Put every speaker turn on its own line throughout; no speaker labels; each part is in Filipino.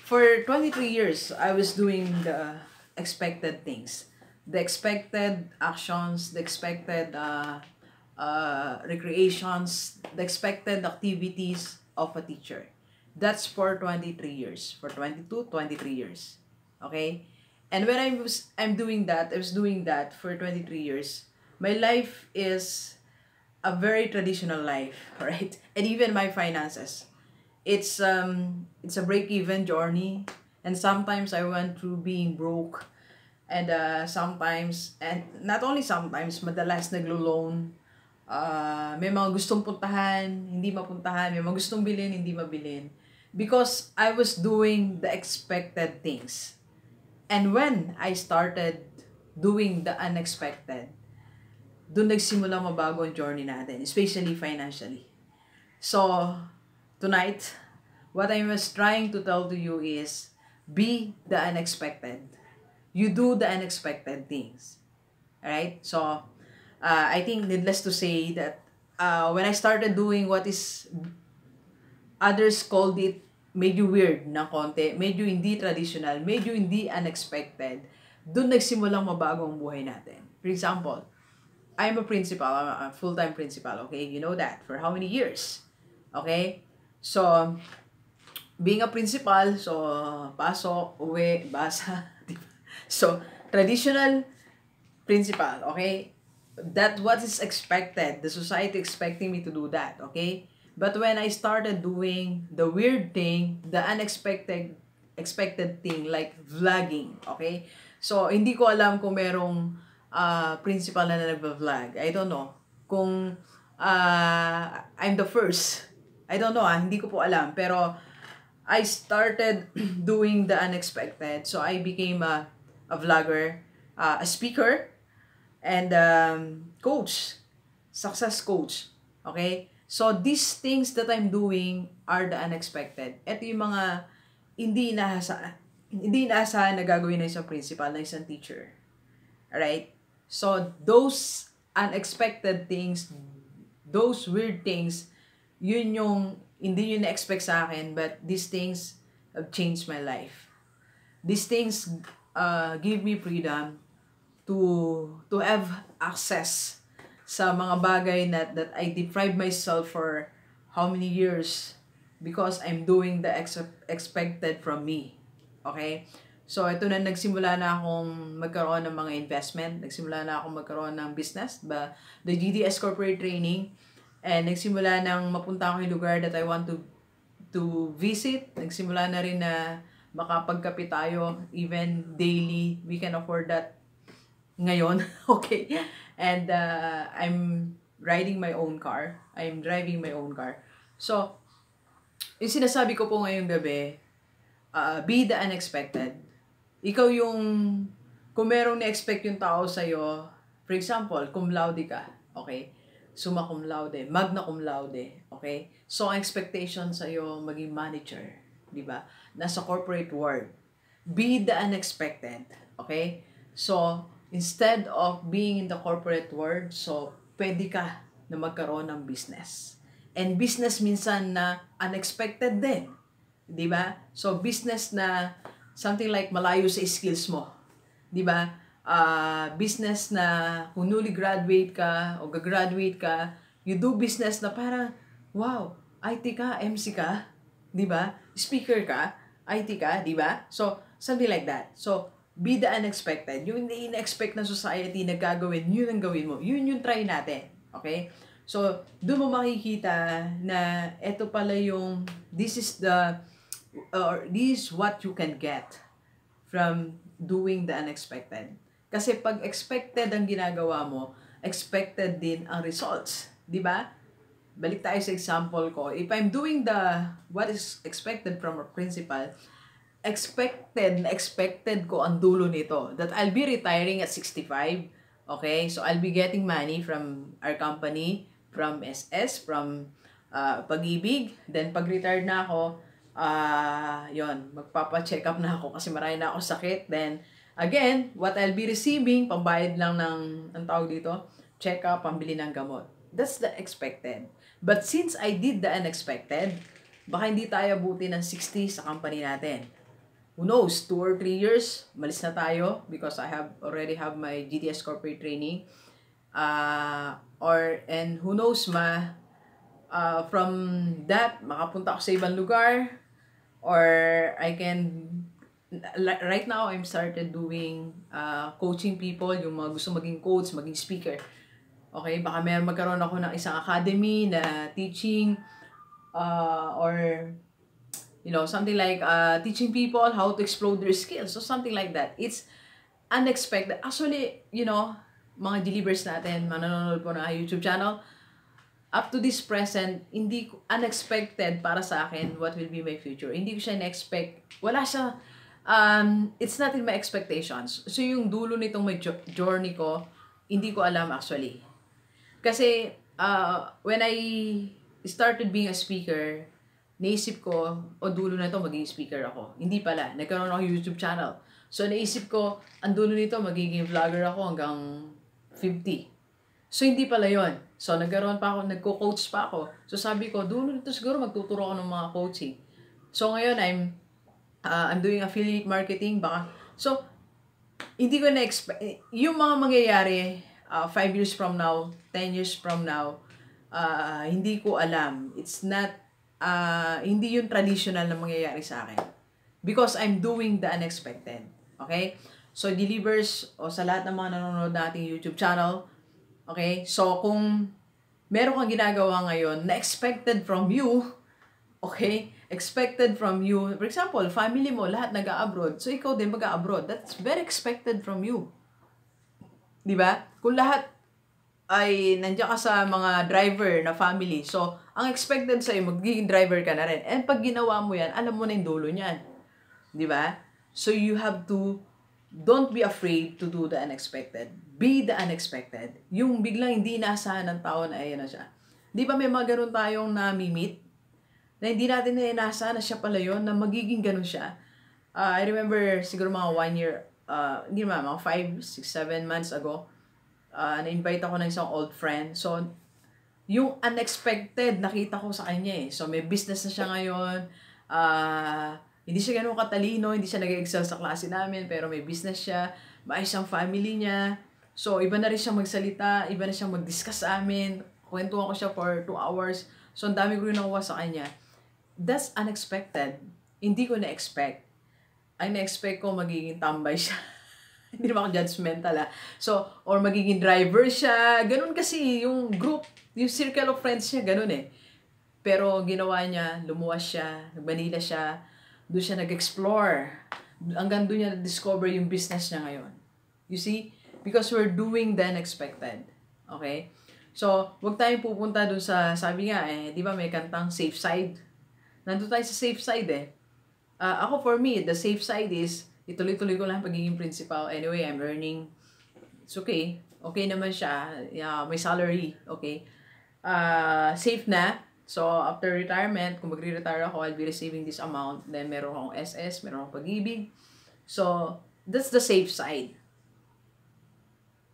For 23 years, I was doing the expected things. The expected actions, the expected recreations, the expected activities of a teacher. That's for 23 years. For 22, 23 years. Okay? And when I'm doing that, I was doing that for 23 years. My life is a very traditional life, right? And even my finances. It's a break-even journey, and sometimes I went through being broke, and sometimes, and not only sometimes, madalas naglo-loan. May mga gustong puntahan, hindi mapuntahan, may mga gustong bilhin, hindi mabilin. Because I was doing the expected things. And when I started doing the unexpected, doon nagsimula mabago ang journey natin, especially financially. So, tonight, what I was trying to tell to you is, be the unexpected. You do the unexpected things. Alright? So, I think needless to say that when I started doing what is, others called it medyo weird na konti, medyo hindi traditional, medyo hindi unexpected, doon nagsimulang mabago ang buhay natin. For example, I'm a principal, I'm a full-time principal, okay? You know that. For how many years? Okay? So, being a principal, so, pasok, uwi, basa, diba? So, traditional principal, okay? That what is expected. The society expecting me to do that, okay? But when I started doing the weird thing, the expected thing, like vlogging, okay? So, hindi ko alam kung merong principal na nag-vlog. I don't know. Kung I'm the first. I don't know, hindi ko po alam. Pero, I started doing the unexpected. So, I became a vlogger, a speaker, and coach. Success coach. Okay? So, these things that I'm doing are the unexpected. Ito yung mga hindi inaasahan na gagawin ng isang principal, ng isang teacher. Alright? So, those unexpected things, those weird things, yun yung hindi yun na-expect sa akin, but these things have changed my life. These things give me freedom to have access sa mga bagay that I deprived myself for how many years because I'm doing the expected from me. Okay? So, ito na nagsimula na akong magkaroon ng mga investment. Nagsimula na akong magkaroon ng business, the GDS Corporate Training. And nagsimula nang mapunta ako yung lugar that I want to visit. Nagsimula na rin na makapagkape tayo, even daily. We can afford that ngayon. Okay? And I'm riding my own car. I'm driving my own car. So, yung sinasabi ko po ngayong gabi, be the unexpected. Ikaw yung, kung merong na-expect yung tao sa'yo, for example, cum laude ka, okay? Summa cum laude, magna cum laude, okay? So, ang expectation sa'yo, maging manager, di ba? Nasa corporate world. Be the unexpected, okay? So, instead of being in the corporate world, so, pwede ka na magkaroon ng business. And business minsan na unexpected din, di ba? So, business na something like malayo sa skills mo. Di ba? Business na kung newly graduate ka o gagraduate ka, you do business na parang, wow, IT ka, MC ka, di ba? Speaker ka, IT ka, di ba? So, something like that. So, be the unexpected. Yung ina-expect ng society na gagawin, yun ang gawin mo. Yun yung try natin. Okay? So, doon mo makikita na eto pala yung, this is what you can get from doing the unexpected. Kasi pag expected ang ginagawa mo, expected din ang results. Di ba? Balik tayo sa example ko. If I'm doing what is expected from a principal, expected ko ang dulo nito. That I'll be retiring at 65. Okay? So, I'll be getting money from our company, from SS, from Pag-ibig. Then, pag-retired na ako, yon, magpapa-check up na ako kasi marami na ako sakit. Then, again, what I'll be receiving, pambayad lang ng, ang tawag dito, check up, pambili ng gamot. That's the expected. But since I did the unexpected, baka hindi tayo abutin ng 60 sa company natin. who knows, 2 or 3 years, malis na tayo because I already have my GTS corporate training. And who knows from that, makapunta ako sa ibang lugar, or I can, right now, I'm started doing coaching people, yung mga gusto maging coach, maging speaker. Okay, baka magkaroon ako ng isang academy na teaching, or, something like teaching people how to explode their skills, so something like that. It's unexpected. Actually, mga delivers natin, manonood po na YouTube channel, up to this present, hindi ko unexpected para sa akin what will be my future. Hindi ko siya na-expect. Wala siya, it's not in my expectations. So yung dulo nitong my journey ko, hindi ko alam actually. Kasi when I started being a speaker, naisip ko, dulo na ito, magiging speaker ako. Hindi pala, nagkaroon ako YouTube channel. So naisip ko, ang dulo nito, magiging vlogger ako hanggang 50. So, hindi pala yon. So, nagkaroon pa ako, nagko-coach pa ako. So, sabi ko, dulo nito siguro magtuturo ako ng mga coaching. So, ngayon, I'm doing affiliate marketing. So, hindi ko na-expect. Yung mga mangyayari, 5 years from now, 10 years from now, hindi ko alam. It's not, hindi yung traditional na mangyayari sa akin. Because I'm doing the unexpected. Okay? So, delivers, sa lahat ng mga nanonood nating YouTube channel, okay? So, kung meron kang ginagawa ngayon na expected from you, okay? Expected from you. For example, family mo, lahat nag-a-abroad. So, ikaw din mag-a-abroad. That's very expected from you. Diba? Kung lahat ay nandiyan ka sa mga driver na family. So, ang expected sa'yo, magiging driver ka na rin. And pag ginawa mo yan, alam mo na yung dulo niyan. Diba? So, you have to don't be afraid to do the unexpected. Be the unexpected. Yung biglang hindi inaasahan ng tao na ayan na siya. Di ba may mga ganun tayong na-meet? Na hindi natin na inaasahan na siya pala yun, na magiging ganun siya. I remember siguro mga 1 year, hindi naman, mga 5, 6, 7 months ago, na-invite ako ng isang old friend. So, yung unexpected, nakita ko sa kanya eh. So, may business na siya ngayon. Hindi siya ganun katalino, hindi siya nag-excel sa klase namin, pero may business siya, maayos ang family niya. So, iba na rin siya magsalita, iba na siya mag-discuss sa amin. Kwentuhan ko siya for 2 hours. So, ang dami ko rin nakuha sa kanya. That's unexpected. Hindi ko na-expect. Ang na-expect ko, magiging tambay siya. Hindi naman ako judgmental So, or magiging driver siya. Ganun kasi yung group, yung circle of friends niya, ganun eh. Pero ginawa niya, lumuwas siya, nag-Manila siya, doon siya nag-explore. Hanggang doon niya na-discover yung business niya ngayon. You see? Because we're doing the unexpected. Okay? So, huwag tayong pupunta doon sa, sabi nga di ba may kantang safe side? Nandun tayo sa safe side Ako for me, the safe side is, ituloy-tuloy ko lang pagiging principal. Anyway, I'm earning. It's okay. Okay naman siya. May salary. Okay. Safe na. So, after retirement, kung magre-retire ako, I'll be receiving this amount. Then, meron akong SS, meron akong pag-ibig. So, that's the safe side.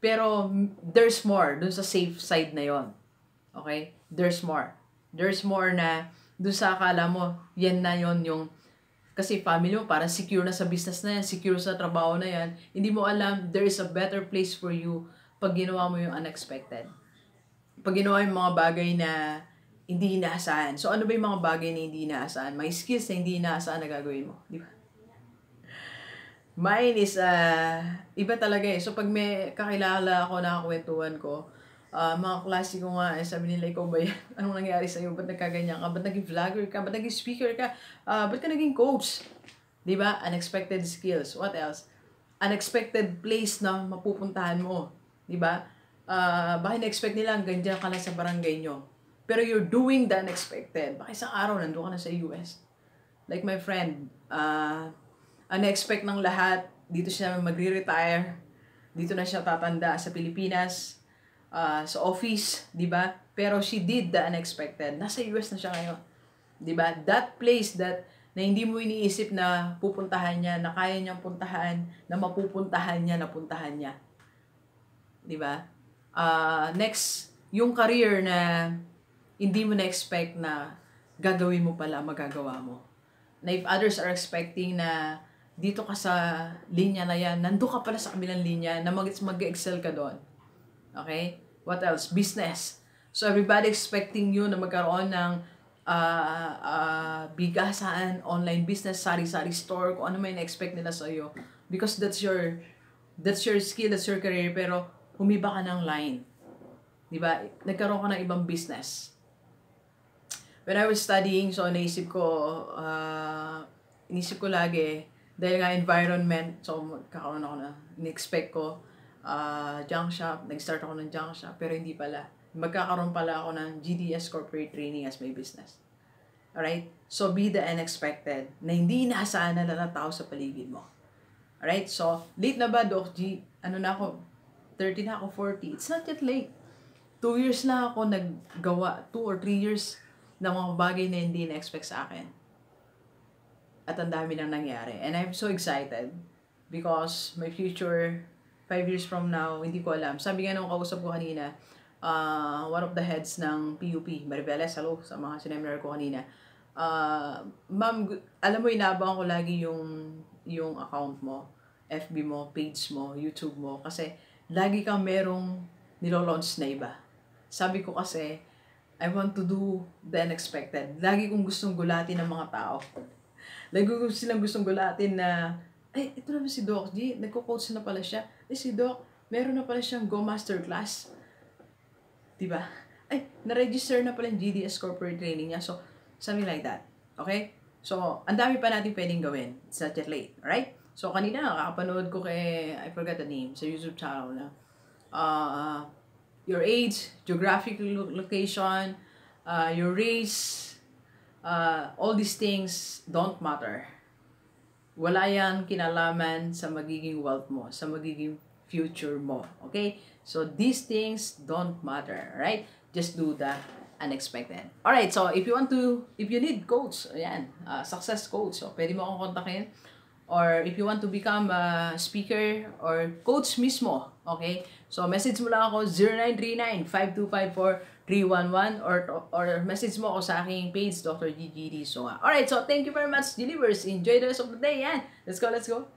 Pero, there's more dun sa safe side na yon. Okay? There's more. There's more na dun sa akala mo, yan na yon yung kasi family mo, parang secure na sa business na yan, secure sa trabaho na yan. Hindi mo alam, there is a better place for you pag ginawa mo yung unexpected. Pag ginawa yung mga bagay na hindi inaasahan. So, ano ba yung mga bagay na hindi inaasahan? May skills na hindi inaasahan na gagawin mo. Di ba? Mine is, iba talaga So, pag may kakilala ako, nakakwentuhan ko, mga klase ko nga, sabi nila, ikaw ba yan? Anong nangyari sa'yo? Ba't nagkaganyan ka? Ba't naging vlogger ka? Ba't naging speaker ka? Ba't ka naging coach? Di ba? Unexpected skills. What else? Unexpected place na mapupuntahan mo. Di ba? Baka na-expect nila hanggang dyan ka lang sa barangay nyo. Pero you're doing the unexpected. Baka isang araw, nandun ka na sa US. Like my friend, unexpect ng lahat, dito siya magre-retire, dito na siya tatanda sa Pilipinas, sa office, di ba? Pero she did the unexpected. Nasa US na siya ngayon. Di ba? That place that na hindi mo iniisip na pupuntahan niya, na kaya niyang puntahan, na mapupuntahan niya, napuntahan niya. Di ba? Next, yung career na hindi mo na-expect na gagawin mo pala, magagawa mo. Na if others are expecting na dito ka sa linya na yan, nandun ka pala sa kabilang linya na mag-excel ka doon. Okay? What else? Business. So, everybody expecting you na magkaroon ng bigasan, online business, sari-sari store, kung ano may na-expect nila sa iyo. Because that's your skill, that's your career, pero humiba ka ng line. Diba? Nagkaroon ka ng ibang business. When I was studying, so inisip ko lagi, dahil nga environment, so kakaroon ako na, in-expect ko, junk shop, nag-start ako ng junk shop, pero hindi pala. Magkakaroon pala ako ng GDS Corporate Training as my business. Alright? So, be the unexpected, na hindi inaasahan na lang tao sa paligid mo. Alright? So, late na ba, Doc G? Ano na ako? 30 na ako, 40. It's not yet late. 2 years na ako naggawa, 2 or 3 years ng mga bagay na hindi na-expect sa akin. At ang dami nang nangyari. And I'm so excited because my future, 5 years from now, hindi ko alam. Sabi nga nung kausap ko kanina, one of the heads ng PUP, Maribeles, hello, sa mga seminar ko kanina. Ma'am, alam mo, inaabangan ko lagi yung account mo, FB mo, page mo, YouTube mo, kasi lagi kang merong nilo-launch na iba. Sabi ko kasi, I want to do the unexpected. Lagi kong gustong gulatin ng mga tao. Lagi ko silang gustong gulatin na, ay, ito naman si Doc G, nagko-coach na pala siya. Ay, si Doc, meron na pala siyang Go Masterclass. Diba? Ay, na-register na pala yung GDS Corporate Training niya. So, something like that. Okay? So, ang dami pa natin pwedeng gawin. It's not yet late. Alright? So, kanina, kakapanood ko kay, I forgot the name, sa YouTube channel na, your age, geographic location, your race, all these things don't matter. Wala yan kinalaman sa magiging wealth mo, sa magiging future mo. Okay? So, these things don't matter. Right? Just do the unexpected. Alright, so if you need coach, ayan, success coach, so pwede mo akong kontakin. Or if you want to become a speaker or coach mismo, okay? So, message mo lang ako 0939-5254-311 or message mo ako sa aking page, Dr. Gigi Sunga. Alright, so thank you very much, Delivers. Enjoy the rest of the day, yan. Let's go, let's go.